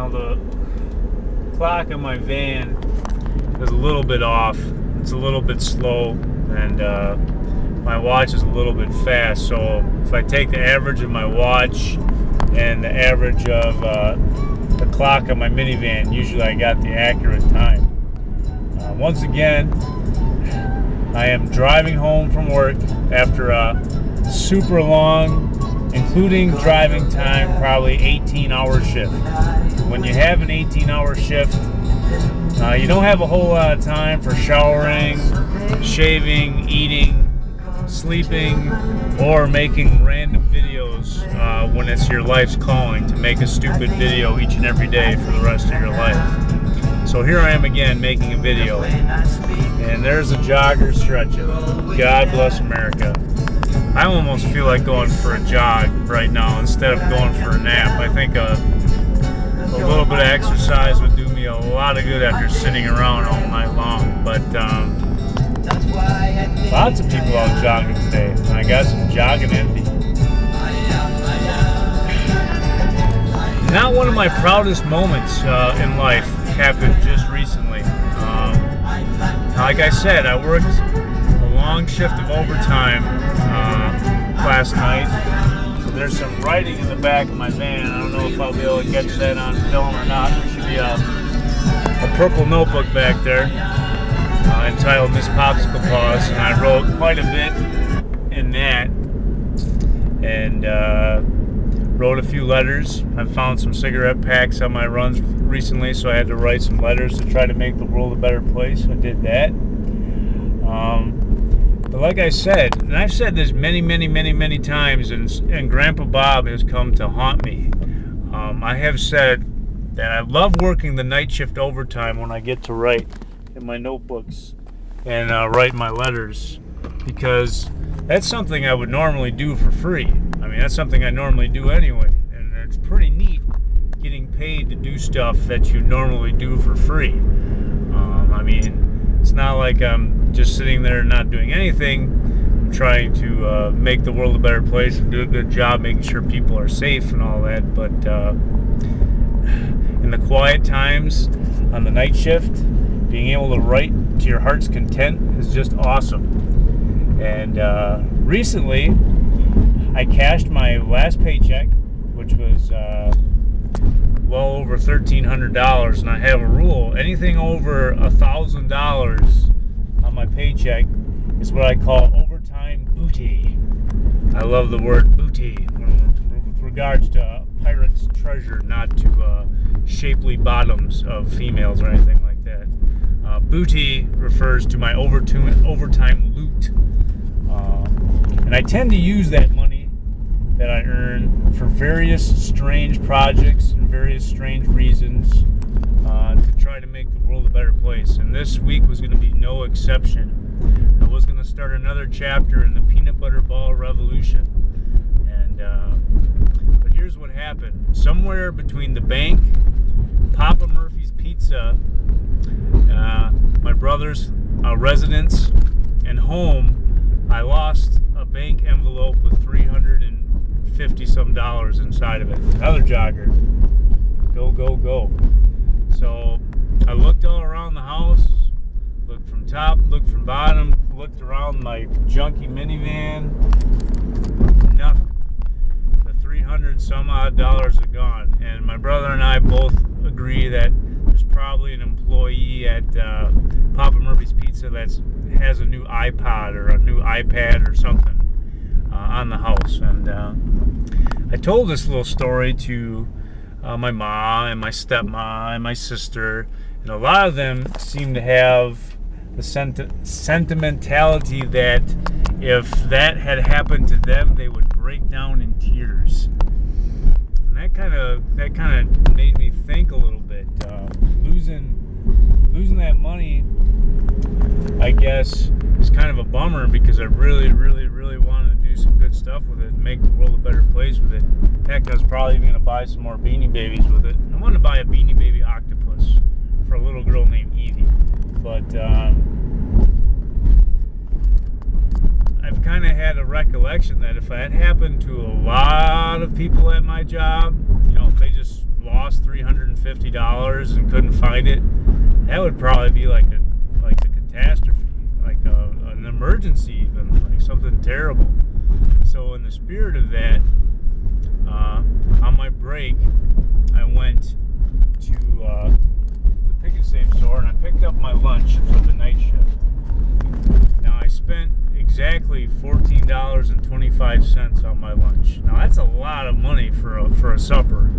Now the clock on my van is a little bit off. It's a little bit slow, and my watch is a little bit fast. So if I take the average of my watch and the average of the clock on my minivan, usually I got the accurate time. Once again, I am driving home from work after a super long, including driving time, probably 18-hour shift. When you have an 18-hour shift, you don't have a whole lot of time for showering, shaving, eating, sleeping, or making random videos when it's your life's calling to make a stupid video each and every day for the rest of your life. So here I am again making a video, and there's a jogger stretching. God bless America. I almost feel like going for a jog right now instead of going for a nap. I think a little bit of exercise would do me a lot of good after sitting around all night long. But lots of people out jogging today, and I got some jogging envy. Not one of my proudest moments in life happened just recently. Like I said, I worked a long shift of overtime last night. So there's some writing in the back of my van. I don't know if I'll be able to catch that on film or not. There should be a purple notebook back there entitled Miss Popsicle Paws, and I wrote quite a bit in that, and wrote a few letters. I found some cigarette packs on my runs recently, so I had to write some letters to try to make the world a better place. I did that. But like I said, and I've said this many times, and Grandpa Bob has come to haunt me. I have said that I love working the night shift overtime when I get to write in my notebooks and write my letters, because that's something I would normally do for free. I mean, that's something I normally do anyway, and it's pretty neat getting paid to do stuff that you normally do for free. I mean, it's not like I'm just sitting there and not doing anything. I'm trying to make the world a better place and do a good job making sure people are safe and all that, but in the quiet times on the night shift, being able to write to your heart's content is just awesome. And recently, I cashed my last paycheck, which was well over $1,300, and I have a rule: anything over $1,000 on my paycheck is what I call overtime booty. I love the word booty with regards to pirate's treasure, not to shapely bottoms of females or anything like that. Booty refers to my overtime loot, and I tend to use that money that I earn for various strange projects and various strange reasons to try to make the world a better place. And this week was going to be no exception. I was going to start another chapter in the peanut butter ball revolution, and but here's what happened. Somewhere between the bank, Papa Murphy's Pizza, my brother's residence, and home, I lost a bank envelope with $350-some inside of it. Another jogger. Go, go, go. So I looked all around the house, looked from top, looked from bottom, looked around my junky minivan. Nothing. The $300-some odd are gone. And my brother and I both agree that there's probably an employee at Papa Murphy's Pizza that has a new iPod or a new iPad or something on the house. And I told this little story to my mom and my stepmom and my sister, and a lot of them seem to have the sentimentality that if that had happened to them, they would break down in tears. And that kind of made me think a little bit. Losing that money, I guess, is kind of a bummer, because I really wanted to do some good stuff with it and make the world a better place with it. Heck, I was probably even going to buy some more Beanie Babies with it. I wanted to buy a Beanie Baby octopus for a little girl named Evie. But I've kind of had a recollection that if that happened to a lot of people at my job, you know, if they just lost $350 $2 and couldn't find it, that would probably be like a catastrophe, like an emergency, even like something terrible. So in the spirit of that, on my break, I went to the Pick and Save store and I picked up my lunch for the night shift. Now I spent exactly $14.25 on my lunch. Now that's a lot of money for a supper.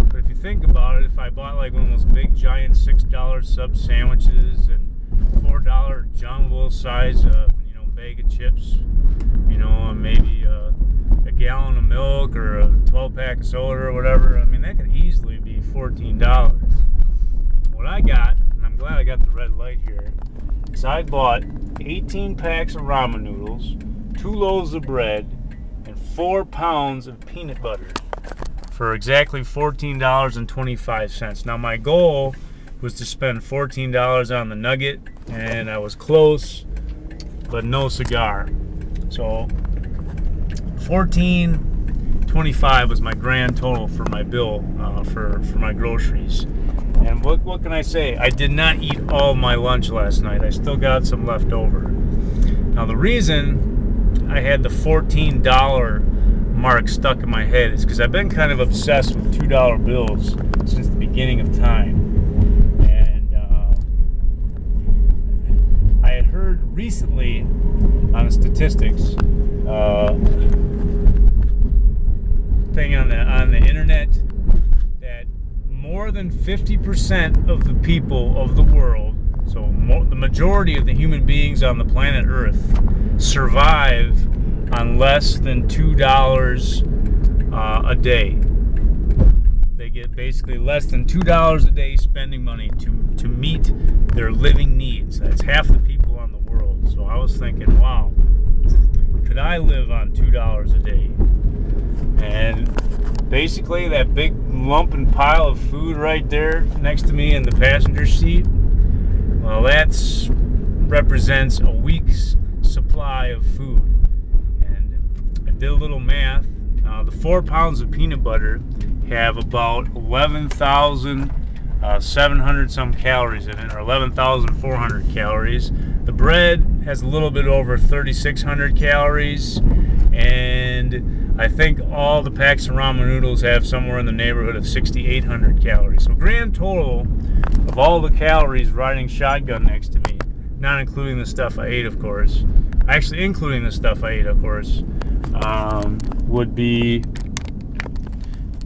But if you think about it, if I bought like one of those big giant $6 sub sandwiches and $4 jumbo size bag of chips, and maybe a gallon of milk or a 12-pack of soda or whatever, I mean that could easily be $14. What I got, and I'm glad I got the red light here, is I bought 18 packs of ramen noodles, 2 loaves of bread, and 4 pounds of peanut butter for exactly $14.25. Now my goal was to spend $14 on the nugget, and I was close, but no cigar. So $14.25 was my grand total for my bill for my groceries. And what can I say? I did not eat all my lunch last night. I still got some left over. Now the reason I had the $14 mark stuck in my head is because I've been kind of obsessed with $2 bills since the beginning of time. And I had heard recently on the statistics thing on the internet that more than 50% of the people of the world, so the majority of the human beings on the planet Earth, survive on less than $2 a day. They get basically less than $2 a day spending money to meet their living needs. That's half the people on the world. So I was thinking, wow, could I live on $2 a day? And basically that big lump and pile of food right there next to me in the passenger seat, well, that represents a week's supply of food. And I did a little math. The 4 pounds of peanut butter have about 11,700 some calories in it, or 11,400 calories. The bread has a little bit over 3,600 calories, and I think all the packs of ramen noodles have somewhere in the neighborhood of 6,800 calories. So grand total of all the calories riding shotgun next to me, not including the stuff I ate, of course, actually including the stuff I ate, of course, would be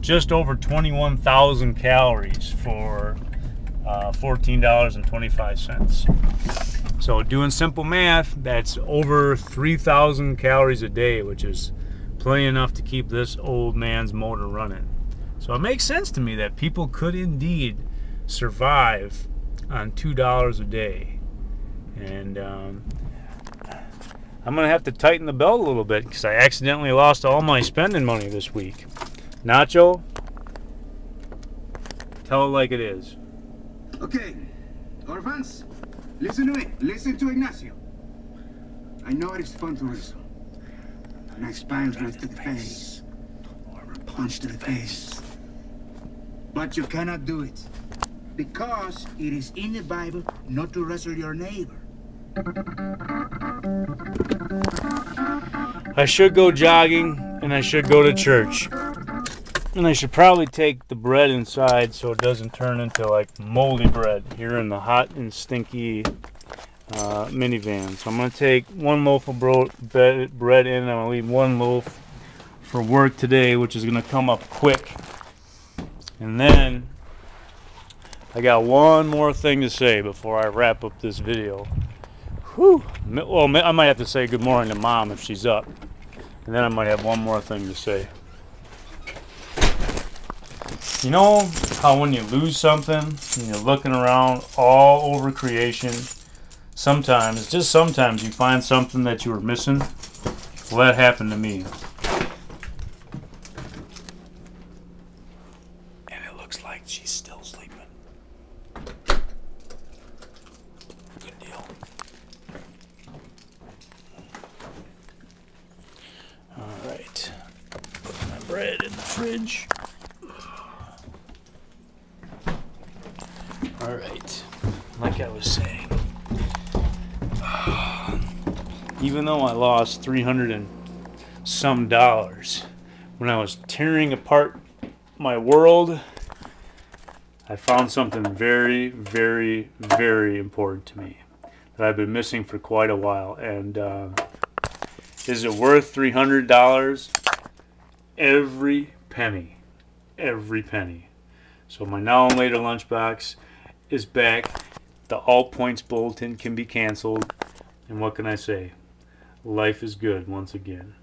just over 21,000 calories for $14.25. So doing simple math, that's over 3,000 calories a day, which is plenty enough to keep this old man's motor running. So it makes sense to me that people could indeed survive on $2 a day. And I'm gonna have to tighten the belt a little bit because I accidentally lost all my spending money this week. Nacho, tell it like it is. Okay, orphans, listen to me. Listen to Ignacio. I know it is fun to wrestle. A nice pile drive to the face, or a punch to the face. But you cannot do it because it is in the Bible not to wrestle your neighbor. I should go jogging and I should go to church. And I should probably take the bread inside so it doesn't turn into like moldy bread here in the hot and stinky minivan. So I'm going to take 1 loaf of bread in, and I'm going to leave 1 loaf for work today, which is going to come up quick. And then I got one more thing to say before I wrap up this video. Whew. Well, I might have to say good morning to Mom if she's up. And then I might have one more thing to say. You know how when you lose something and you're looking around all over creation, sometimes, just sometimes, you find something that you were missing? Well, that happened to me. And it looks like she's still sleeping. Good deal. Alright. Put my bread in the fridge. All right, like I was saying, even though I lost $300 and some when I was tearing apart my world, I found something very, very, very important to me that I've been missing for quite a while. And is it worth $300? Every penny. Every penny. So my now and later lunchbox is back. The all points bulletin can be canceled. And what can I say? Life is good once again.